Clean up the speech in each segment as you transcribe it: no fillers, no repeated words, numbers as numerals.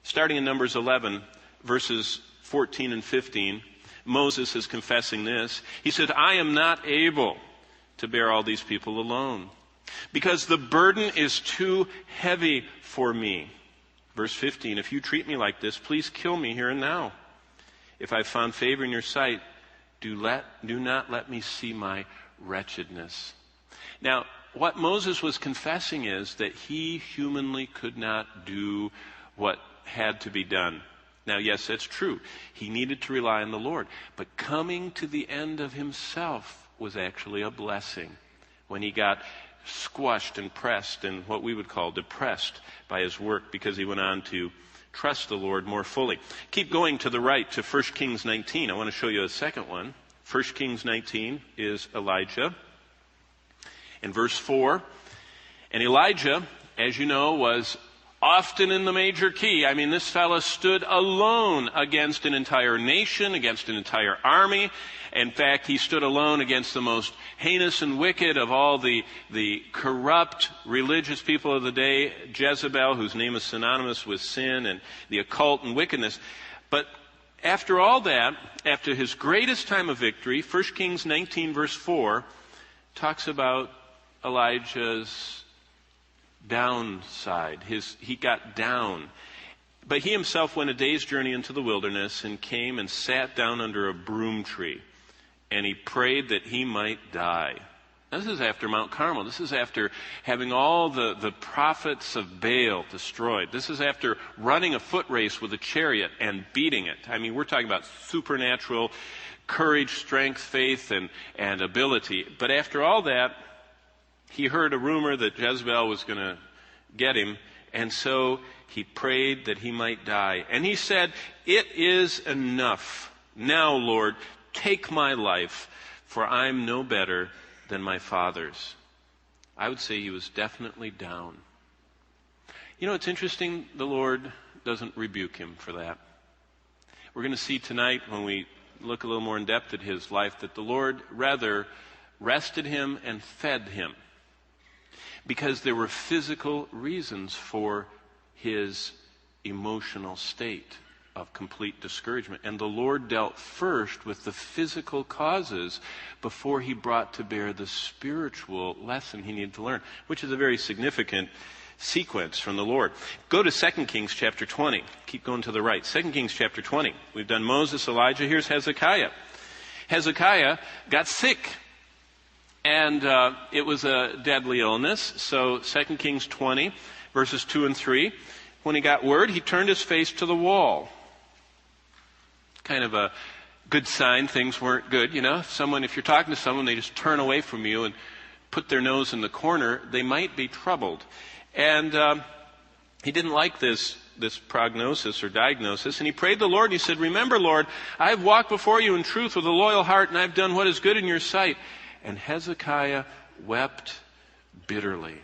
Starting in Numbers 11, verses 14 and 15, Moses is confessing this. He said, I am not able to bear all these people alone, because the burden is too heavy for me. Verse 15, if you treat me like this, please kill me here and now. If I've found favor in your sight, do not let me see my wretchedness. Now, what Moses was confessing is that he humanly could not do what had to be done. Now, yes, that's true. He needed to rely on the Lord. But coming to the end of himself was actually a blessing when he got squashed and pressed and what we would call depressed by his work, because he went on to trust the Lord more fully. Keep going to the right to 1 Kings 19. I want to show you a second one. 1 Kings 19 is Elijah. In verse 4, and Elijah, as you know, was often in the major key. I mean, this fellow stood alone against an entire nation, against an entire army. In fact, he stood alone against the most heinous and wicked of all the corrupt religious people of the day, Jezebel, whose name is synonymous with sin and the occult and wickedness. But after all that, after his greatest time of victory, 1 Kings 19 verse 4 talks about Elijah's downside. He got down. But he himself went a day's journey into the wilderness and came and sat down under a broom tree. And he prayed that he might die. Now, this is after Mount Carmel. This is after having all the prophets of Baal destroyed. This is after running a foot race with a chariot and beating it. I mean, we're talking about supernatural courage, strength, faith, and ability. But after all that, he heard a rumor that Jezebel was going to get him, and so he prayed that he might die. And he said, it is enough. Now, Lord, take my life, for I'm no better than my fathers. I would say he was definitely down. You know, it's interesting, the Lord doesn't rebuke him for that. We're going to see tonight, when we look a little more in depth at his life, that the Lord rather rested him and fed him, because there were physical reasons for his emotional state of complete discouragement. And the Lord dealt first with the physical causes before he brought to bear the spiritual lesson he needed to learn, which is a very significant sequence from the Lord. Go to 2 Kings chapter 20. Keep going to the right. 2 Kings chapter 20. We've done Moses, Elijah. Here's Hezekiah. Hezekiah got sick. And it was a deadly illness. So 2 Kings 20, verses 2 and 3. When he got word, he turned his face to the wall. Kind of a good sign things weren't good, you know. If you're talking to someone, they just turn away from you and put their nose in the corner, they might be troubled. And he didn't like this prognosis or diagnosis, and he prayed the Lord, and he said, remember, Lord, I have walked before you in truth with a loyal heart, and I've done what is good in your sight. And Hezekiah wept bitterly.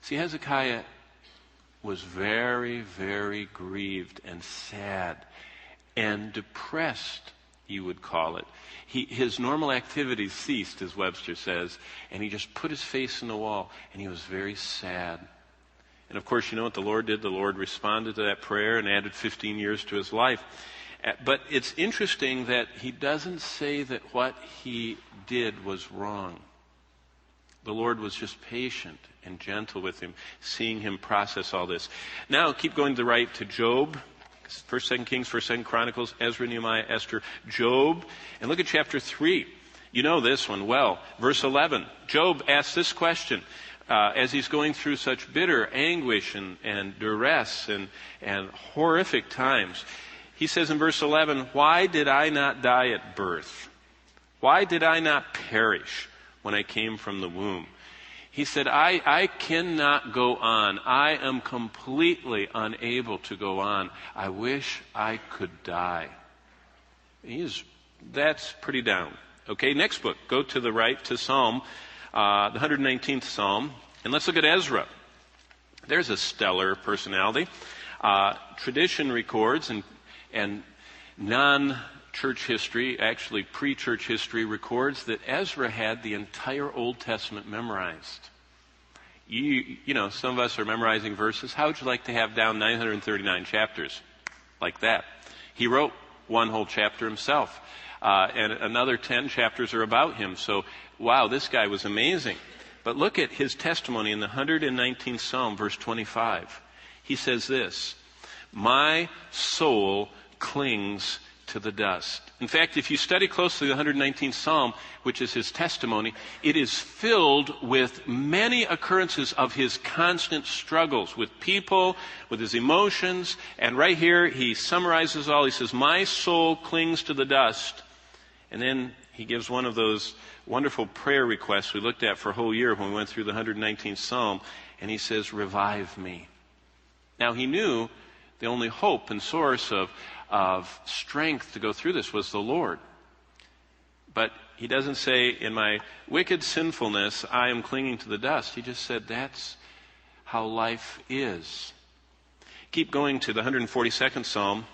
See, Hezekiah was very, very grieved and sad and depressed, you would call it. His normal activities ceased, as Webster says, and he just put his face in the wall, and he was very sad. And of course, you know what the Lord did? The Lord responded to that prayer and added 15 years to his life. But it's interesting that he doesn't say that what he did was wrong. The Lord was just patient and gentle with him, seeing him process all this. Now, keep going to the right to Job. 1st, 2nd Kings, 1st, 2nd Chronicles, Ezra, Nehemiah, Esther, Job. And look at chapter 3. You know this one well. Verse 11. Job asks this question as he's going through such bitter anguish and duress and horrific times. He says in verse 11, why did I not die at birth? Why did I not perish when I came from the womb? He said, I cannot go on. I am completely unable to go on. I wish I could die. That's pretty down. Okay, next book. Go to the right to Psalm, the 119th Psalm. And let's look at Ezra. There's a stellar personality. Tradition records and non-church history, actually pre-church history, records that Ezra had the entire Old Testament memorized. You know, some of us are memorizing verses. How would you like to have down 939 chapters like that? He wrote one whole chapter himself, and another 10 chapters are about him. So, wow, this guy was amazing. But look at his testimony in the 119th Psalm, verse 25. He says this, "My soul clings to the dust." In fact, if you study closely the 119th Psalm, which is his testimony, it is filled with many occurrences of his constant struggles with people, with his emotions. And right here, he summarizes all. He says, "My soul clings to the dust." And then he gives one of those wonderful prayer requests we looked at for a whole year when we went through the 119th Psalm. And he says, "Revive me." Now, he knew the only hope and source of strength to go through this was the Lord. But he doesn't say, "In my wicked sinfulness, I am clinging to the dust." He just said, that's how life is. Keep going to the 142nd Psalm,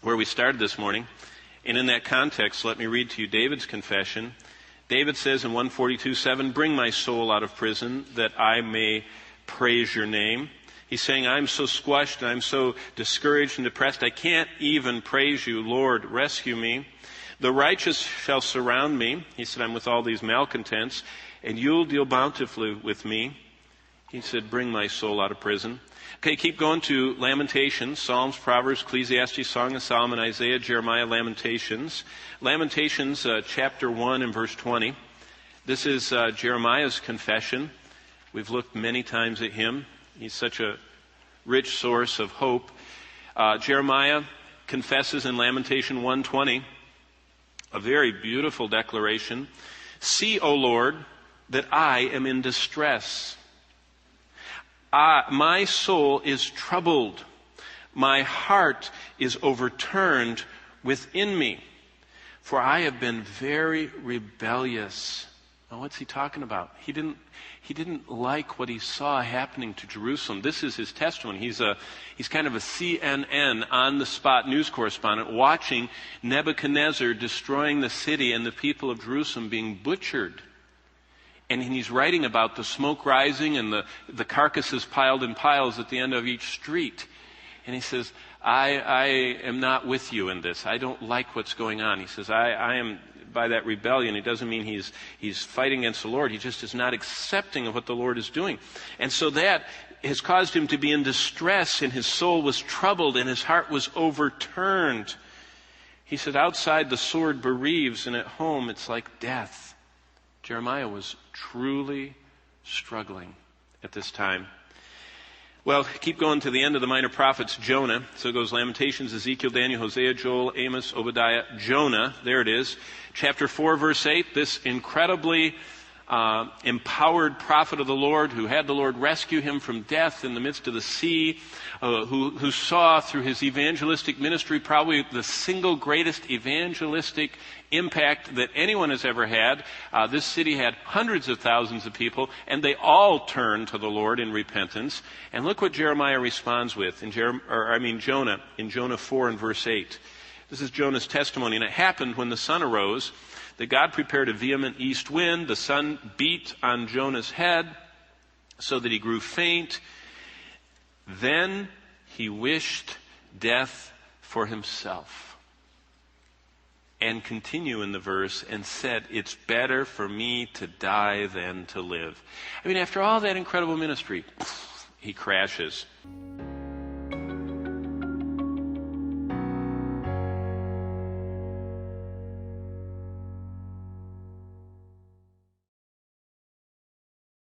where we started this morning. And in that context, let me read to you David's confession. David says in 142:7, "Bring my soul out of prison, that I may praise your name." He's saying, "I'm so squashed and I'm so discouraged and depressed, I can't even praise you. Lord, rescue me. The righteous shall surround me." He said, "I'm with all these malcontents, and you'll deal bountifully with me." He said, "Bring my soul out of prison." Okay, keep going to Lamentations, Psalms, Proverbs, Ecclesiastes, Song of Solomon, Isaiah, Jeremiah, Lamentations. Lamentations, chapter 1 and verse 20. This is Jeremiah's confession. We've looked many times at him. He's such a rich source of hope. Jeremiah confesses in Lamentation 1:20, a very beautiful declaration. "See, O Lord, that I am in distress. My soul is troubled. My heart is overturned within me, for I have been very rebellious." Now, what's he talking about? He didn't like what he saw happening to Jerusalem. This is his testimony. He's kind of a CNN on-the-spot news correspondent watching Nebuchadnezzar destroying the city and the people of Jerusalem being butchered. And he's writing about the smoke rising and the carcasses piled in piles at the end of each street. And he says, I am not with you in this. I don't like what's going on. He says, I am by that rebellion. It doesn't mean he's fighting against the Lord. He just is not accepting of what the Lord is doing. And so that has caused him to be in distress, and his soul was troubled, and his heart was overturned. He said, outside the sword bereaves, and at home it's like death. Jeremiah was truly struggling at this time. Well, keep going to the end of the minor prophets, Jonah. So it goes Lamentations, Ezekiel, Daniel, Hosea, Joel, Amos, Obadiah, Jonah. There it is. Chapter 4, verse 8, this incredibly empowered prophet of the Lord who had the Lord rescue him from death in the midst of the sea, who saw through his evangelistic ministry probably the single greatest evangelistic impact that anyone has ever had. This city had hundreds of thousands of people, and they all turned to the Lord in repentance. And look what Jeremiah responds with Jonah in Jonah 4 and verse 8. This is Jonah's testimony. "And it happened when the sun arose that God prepared a vehement east wind. The sun beat on Jonah's head so that he grew faint. Then he wished death for himself." And continue in the verse and said, "It's better for me to die than to live." I mean, after all that incredible ministry, he crashes.